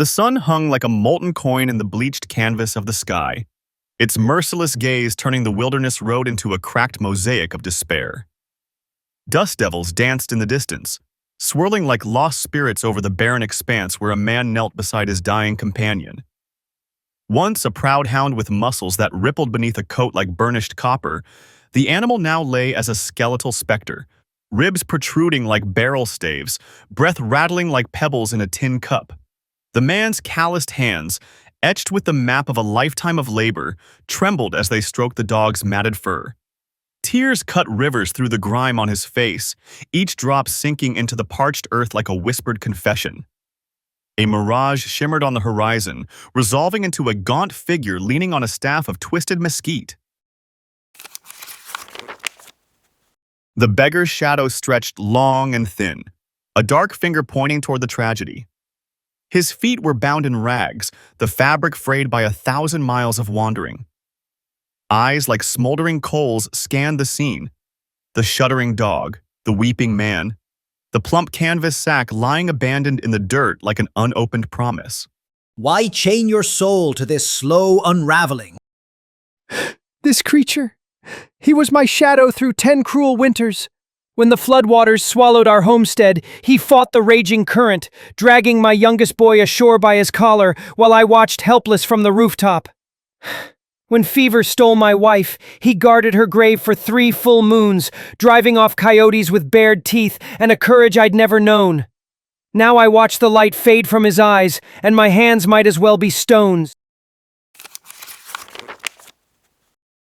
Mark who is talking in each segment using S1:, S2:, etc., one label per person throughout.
S1: The sun hung like a molten coin in the bleached canvas of the sky, its merciless gaze turning the wilderness road into a cracked mosaic of despair. Dust devils danced in the distance, swirling like lost spirits over the barren expanse where a man knelt beside his dying companion. Once a proud hound with muscles that rippled beneath a coat like burnished copper, the animal now lay as a skeletal specter, ribs protruding like barrel staves, breath rattling like pebbles in a tin cup. The man's calloused hands, etched with the map of a lifetime of labor, trembled as they stroked the dog's matted fur. Tears cut rivers through the grime on his face, each drop sinking into the parched earth like a whispered confession. A mirage shimmered on the horizon, resolving into a gaunt figure leaning on a staff of twisted mesquite. The beggar's shadow stretched long and thin, a dark finger pointing toward the tragedy. His feet were bound in rags, the fabric frayed by 1,000 miles of wandering. Eyes like smoldering coals scanned the scene. The shuddering dog, the weeping man, the plump canvas sack lying abandoned in the dirt like an unopened promise.
S2: Why chain your soul to this slow unraveling?
S3: This creature, he was my shadow through 10 cruel winters. When the floodwaters swallowed our homestead, he fought the raging current, dragging my youngest boy ashore by his collar while I watched helpless from the rooftop. When fever stole my wife, he guarded her grave for 3 full moons, driving off coyotes with bared teeth and a courage I'd never known. Now I watch the light fade from his eyes, and my hands might as well be stones.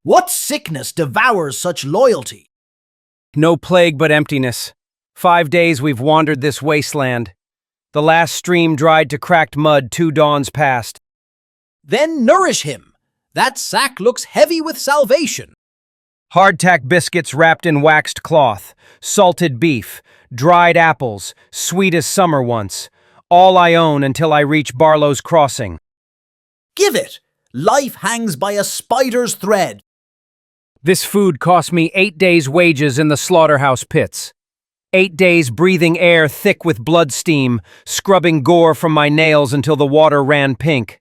S2: What sickness devours such loyalty?
S3: No plague but emptiness. 5 days we've wandered this wasteland. The last stream dried to cracked mud 2 dawns past.
S2: Then nourish him. That sack looks heavy with salvation.
S3: Hardtack biscuits wrapped in waxed cloth, salted beef, dried apples, sweet as summer once. All I own until I reach Barlow's Crossing.
S2: Give it. Life hangs by a spider's thread.
S3: This food cost me 8 days' wages in the slaughterhouse pits. 8 days breathing air thick with blood steam, scrubbing gore from my nails until the water ran pink.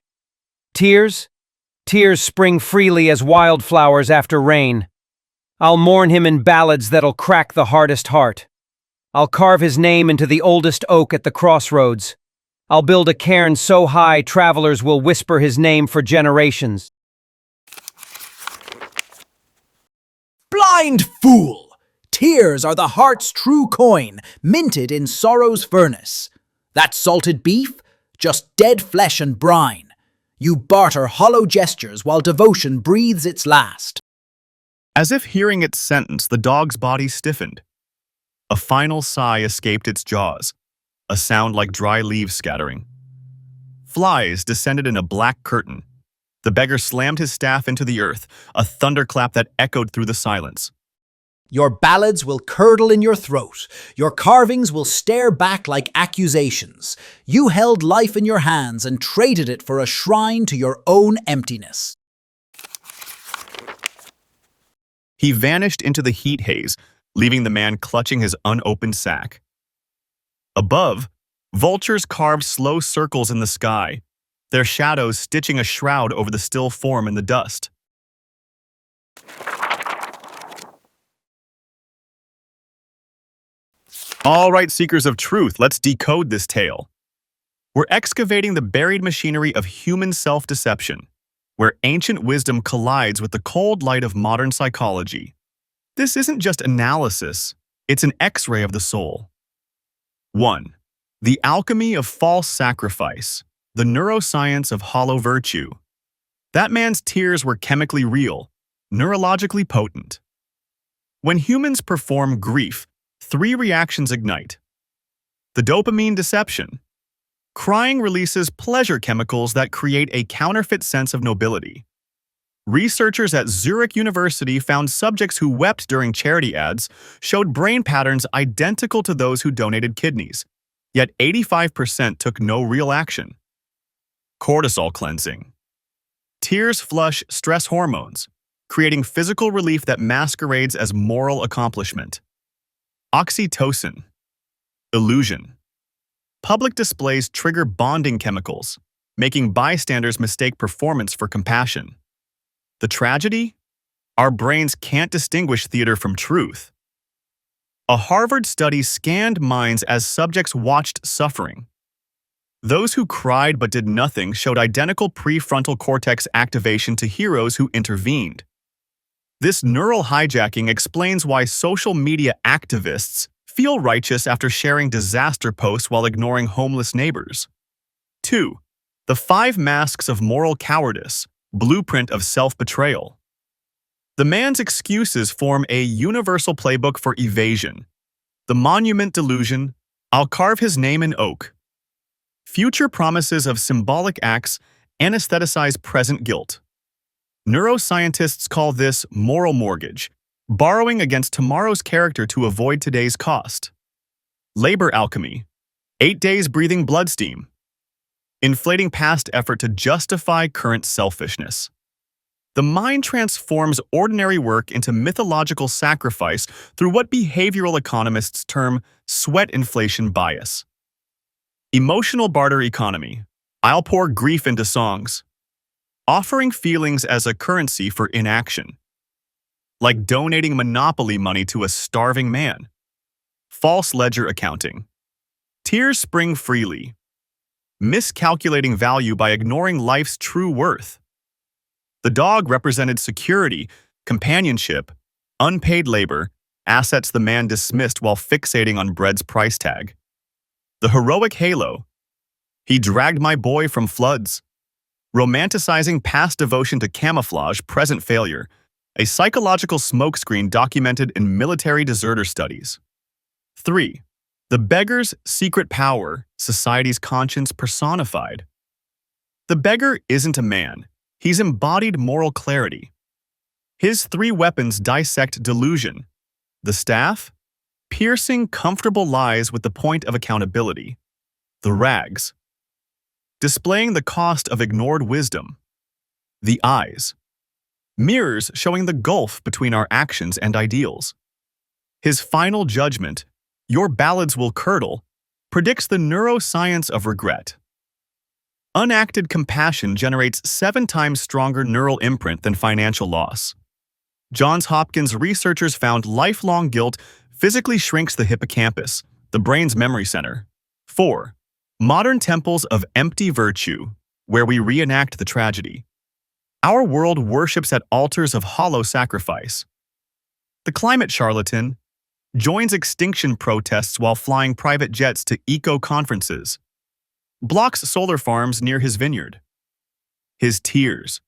S3: Tears? Tears spring freely as wildflowers after rain. I'll mourn him in ballads that'll crack the hardest heart. I'll carve his name into the oldest oak at the crossroads. I'll build a cairn so high travelers will whisper his name for generations.
S2: Blind fool! Tears are the heart's true coin, minted in sorrow's furnace. That salted beef? Just dead flesh and brine. You barter hollow gestures while devotion breathes its last.
S1: As if hearing its sentence, the dog's body stiffened. A final sigh escaped its jaws, a sound like dry leaves scattering. Flies descended in a black curtain. The beggar slammed his staff into the earth, a thunderclap that echoed through the silence.
S2: Your ballads will curdle in your throat. Your carvings will stare back like accusations. You held life in your hands and traded it for a shrine to your own emptiness.
S1: He vanished into the heat haze, leaving the man clutching his unopened sack. Above, vultures carved slow circles in the sky, their shadows stitching a shroud over the still form in the dust. All right, seekers of truth, let's decode this tale. We're excavating the buried machinery of human self-deception, where ancient wisdom collides with the cold light of modern psychology. This isn't just analysis, it's an X-ray of the soul. 1. The alchemy of false sacrifice, the neuroscience of hollow virtue. That man's tears were chemically real, neurologically potent. When humans perform grief, 3 reactions ignite. The dopamine deception. Crying releases pleasure chemicals that create a counterfeit sense of nobility. Researchers at Zurich University found subjects who wept during charity ads showed brain patterns identical to those who donated kidneys, yet 85% took no real action. Cortisol cleansing. Tears flush stress hormones, creating physical relief that masquerades as moral accomplishment. Oxytocin. Illusion. Public displays trigger bonding chemicals, making bystanders mistake performance for compassion. The tragedy? Our brains can't distinguish theater from truth. A Harvard study scanned minds as subjects watched suffering. Those who cried but did nothing showed identical prefrontal cortex activation to heroes who intervened. This neural hijacking explains why social media activists feel righteous after sharing disaster posts while ignoring homeless neighbors. 2. The 5 masks of moral cowardice, blueprint of self-betrayal. The man's excuses form a universal playbook for evasion. The monument delusion, I'll carve his name in oak. Future promises of symbolic acts anesthetize present guilt. Neuroscientists call this moral mortgage, borrowing against tomorrow's character to avoid today's cost. Labor alchemy, 8 days breathing blood steam. Inflating past effort to justify current selfishness. The mind transforms ordinary work into mythological sacrifice through what behavioral economists term sweat inflation bias. Emotional barter economy, I'll pour grief into songs. Offering feelings as a currency for inaction. Like donating monopoly money to a starving man. False ledger accounting. Tears spring freely. Miscalculating value by ignoring life's true worth. The dog represented security, companionship, unpaid labor, assets the man dismissed while fixating on bread's price tag. The heroic halo. He dragged my boy from floods. Romanticizing past devotion to camouflage present failure, a psychological smokescreen documented in military deserter studies. 3. The beggar's secret power, society's conscience personified. The beggar isn't a man. He's embodied moral clarity. His 3 weapons dissect delusion. The staff? Piercing comfortable lies with the point of accountability. The rags? Displaying the cost of ignored wisdom. The eyes? Mirrors showing the gulf between our actions and ideals. His final judgment, your ballads will curdle, predicts the neuroscience of regret. Unacted compassion generates 7 times stronger neural imprint than financial loss. Johns Hopkins researchers found lifelong guilt physically shrinks the hippocampus, the brain's memory center. 4. Modern temples of empty virtue, where we reenact the tragedy. Our world worships at altars of hollow sacrifice. The climate charlatan joins extinction protests while flying private jets to eco-conferences. Blocks solar farms near his vineyard. His tears.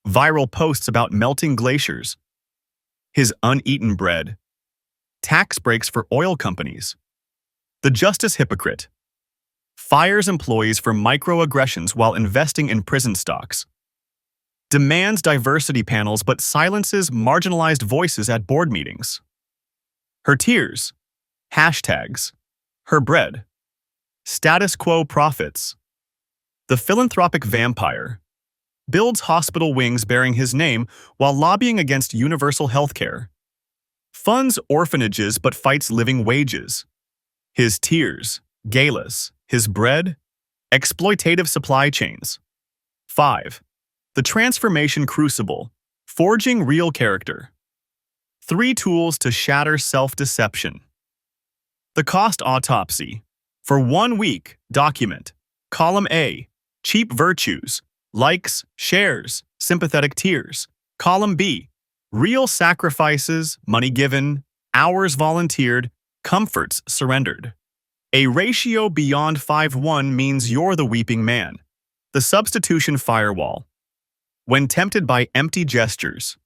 S1: Viral posts about melting glaciers. His uneaten bread. Tax breaks for oil companies. The justice hypocrite. Fires employees for microaggressions while investing in prison stocks. Demands diversity panels but silences marginalized voices at board meetings. Her tears. Hashtags. Her bread. Status quo profits. The philanthropic vampire. Builds hospital wings bearing his name while lobbying against universal health care. Funds orphanages but fights living wages. His tears. Galas. His bread. Exploitative supply chains. 5. The transformation crucible. Forging real character. 3 tools to shatter self-deception. The cost autopsy. For 1 week, document. Column A, cheap virtues, likes, shares, sympathetic tears. Column B, real sacrifices, money given, hours volunteered, comforts surrendered. A ratio beyond 5:1 means you're the weeping man. The substitution firewall. When tempted by empty gestures.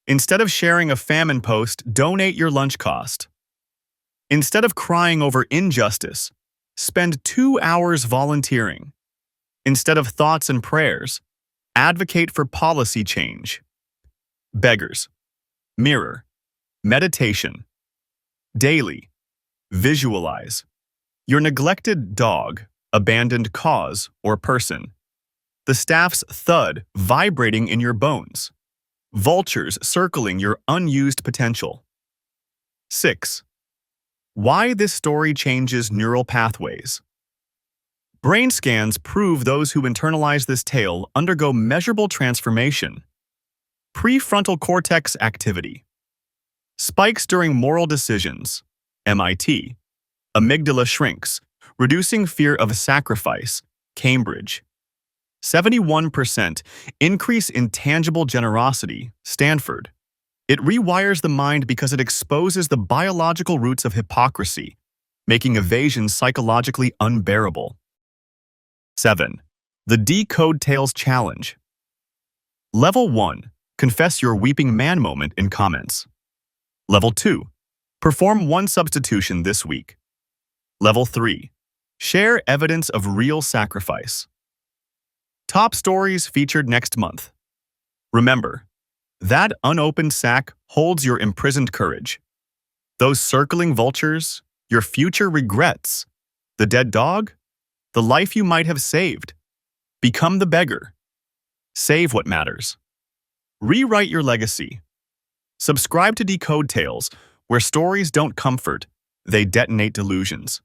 S1: Instead of sharing a famine post, donate your lunch cost. Instead of crying over injustice, spend 2 hours volunteering. Instead of thoughts and prayers, advocate for policy change. Beggars. Mirror. Meditation. Daily. Visualize. Your neglected dog, abandoned cause or person. The staff's thud vibrating in your bones. Vultures circling your unused potential. 6. Why this story changes neural pathways. Brain scans prove those who internalize this tale undergo measurable transformation. Prefrontal cortex activity. Spikes during moral decisions. MIT. Amygdala shrinks, reducing fear of sacrifice. Cambridge. 71% increase in tangible generosity. Stanford. It rewires the mind because it exposes the biological roots of hypocrisy, making evasion psychologically unbearable. 7. The DecodeTales Challenge. Level 1. Confess your weeping man moment in comments. Level 2. Perform one substitution this week. Level 3. Share evidence of real sacrifice. Top stories featured next month. Remember, that unopened sack holds your imprisoned courage. Those circling vultures, your future regrets. The dead dog, the life you might have saved. Become the beggar. Save what matters. Rewrite your legacy. Subscribe to DecodeTales, where stories don't comfort, they detonate delusions.